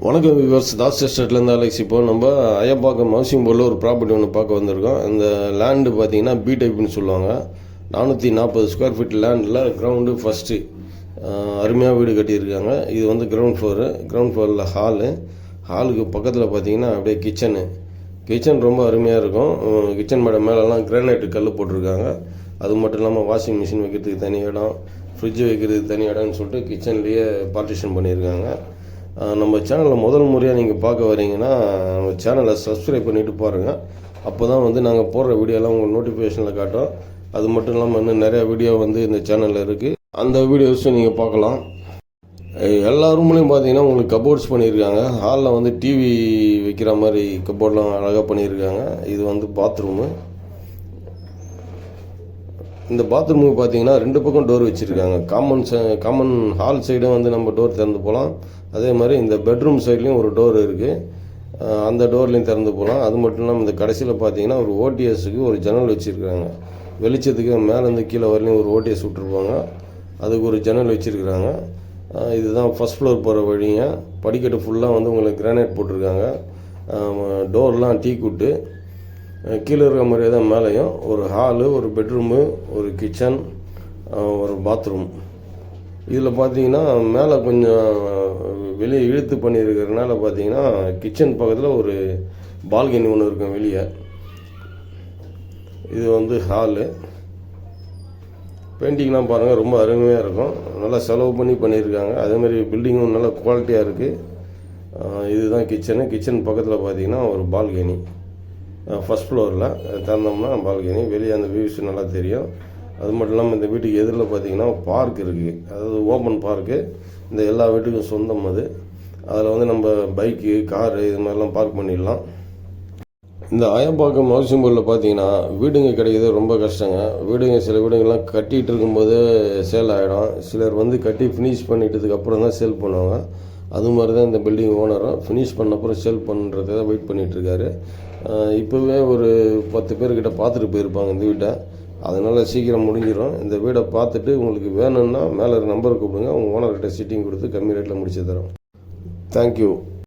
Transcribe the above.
வணக்கம் viewers, Das எஸ்டேட்லேருந்து Alex. இப்போ நம்ம அயப்பாக்கம் ஹவுசிங் போர்டில் ஒரு ப்ராப்பர்ட்டி ஒன்று பார்க்க வந்திருக்கோம். இந்த லேண்டு பார்த்தீங்கன்னா பி டைப்னு சொல்லுவாங்க. 440 ஸ்கொயர் ஃபீட் லேண்டில் கிரவுண்டு ஃபஸ்ட்டு அருமையாக வீடு கட்டியிருக்காங்க. இது வந்து கிரவுண்ட் ஃப்ளோரில் ஹாலுக்கு பக்கத்தில் பார்த்தீங்கன்னா அப்படியே கிச்சன் ரொம்ப அருமையாக இருக்கும். கிச்சன் மேலெல்லாம் கிரானைட்டு கல் போட்டிருக்காங்க. அது மட்டும் இல்லாமல் வாஷிங் மிஷின் வைக்கிறதுக்கு தனி இடம், ஃப்ரிட்ஜ் வைக்கிறதுக்கு தனி இடம்னு சொல்லிட்டு கிச்சன்லேயே பார்ட்டிஷன் பண்ணியிருக்காங்க. நம்ம சேனலில் முதல் முறையாக நீங்கள் பார்க்க வரீங்கன்னா நம்ம சேனலை சப்ஸ்கிரைப் பண்ணிவிட்டு பாருங்கள். அப்போ தான் வந்து நாங்கள் போடுற வீடியோலாம் உங்களுக்கு நோட்டிஃபிகேஷனில் காட்டும். அது மட்டும் இல்லாமல் இன்னும் நிறையா வீடியோ வந்து இந்த சேனலில் இருக்குது. அந்த வீடியோஸும் நீங்கள் பார்க்கலாம். எல்லா ரூம்லேயும் பார்த்தீங்கன்னா உங்களுக்கு கபோர்ட்ஸ் பண்ணியிருக்காங்க. ஹாலில் வந்து டிவி வைக்கிற மாதிரி கபோர்ட்லாம் அழகாக பண்ணியிருக்காங்க. இது வந்து பாத்ரூமு. இந்த பாத்ரூமுக்கு பார்த்தீங்கன்னா 2 பக்கம் டோர் வச்சுருக்காங்க. காமன் ஹால் சைடும் வந்து நம்ம டோர் திறந்து போகலாம். அதே மாதிரி இந்த பெட்ரூம் சைட்லேயும் ஒரு டோர் இருக்குது. அந்த டோர்லேயும் திறந்து போகலாம். அது மட்டும் இல்லாமல் இந்த கடைசியில் பார்த்தீங்கன்னா ஒரு ஓடிஎஸ்க்கு ஒரு ஜன்னல் வச்சுருக்காங்க. வெளிச்சத்துக்கு மேலேருந்து கீழே வரலையும் ஒரு ஓடிஎஸ் விட்ருப்பாங்க. அதுக்கு ஒரு ஜன்னல் வச்சுருக்குறாங்க. இதுதான் ஃபஸ்ட் ஃப்ளோர் போகிற வழிங்க. படிக்கட்டு ஃபுல்லாக வந்து உங்களுக்கு கிரானைட் போட்டிருக்காங்க. டோர்லாம் டீக்குட்டு. கீழே இருக்கிற மாதிரியே தான் மேலேயும் ஒரு ஹாலு, ஒரு பெட்ரூமு, ஒரு கிச்சன், ஒரு பாத்ரூம். இதில் பார்த்தீங்கன்னா மேலே கொஞ்சம் வெளியே இழுத்து பண்ணியிருக்கிறதுனால பார்த்தீங்கன்னா கிச்சன் பக்கத்தில் ஒரு பால்கனி ஒன்று இருக்கும் வெளியே. இது வந்து ஹாலு. பெயிண்டிங்லாம் பாருங்கள், ரொம்ப அருமையாக இருக்கும். நல்லா செலவு பண்ணியிருக்காங்க. அதேமாதிரி பில்டிங்கும் நல்லா குவாலிட்டியாக இருக்குது. இதுதான் கிச்சன் பக்கத்தில் பார்த்தீங்கன்னா ஒரு பால்கனி. ஃபஸ்ட் ஃப்ளோரில் திறந்தோம்னா பால்கனி, வெளியே அந்த வியூஸ் நல்லா தெரியும். அது மட்டும் இல்லாமல் இந்த வீட்டுக்கு எதிரில் பார்த்தீங்கன்னா பார்க் இருக்குது. அதாவது ஓப்பன் பார்க்கு. இந்த எல்லா வீட்டுக்கும் சொந்தம் அது. அதில் வந்து நம்ம பைக்கு, காரு இது மாதிரிலாம் பார்க் பண்ணிடலாம். இந்த அயப்பாக்கம் ஹவுசிங் போர்டில் பார்த்தீங்கன்னா வீடுங்க கிடைக்கிறது ரொம்ப கஷ்டங்க. சில வீடுங்கள்லாம் கட்டிகிட்டு இருக்கும்போது சேல் ஆகிடும். சிலர் வந்து கட்டி ஃபினிஷ் பண்ணிட்டதுக்கு அப்புறம் தான் சேல் பண்ணுவாங்க. அது மாதிரி தான் இந்த பில்டிங் ஓனரும் ஃபினிஷ் பண்ண அப்புறம் சேல் பண்ணுறதை தான் வெயிட் பண்ணிகிட்ருக்காரு. இப்போவே ஒரு 10 பேர்கிட்ட பார்த்துட்டு போயிருப்பாங்க இந்த வீட்டை. அதனால் சீக்கிரம் முடிஞ்சிடும். இந்த வீடை பார்த்துட்டு உங்களுக்கு வேணும்னா மேலே நம்பர் கூப்பிடுங்க. உங்கள் ஓனர்கிட்ட சீட்டிங் கொடுத்து கம்மி ரேட்டில் முடிச்சு தரோம். தேங்க்யூ.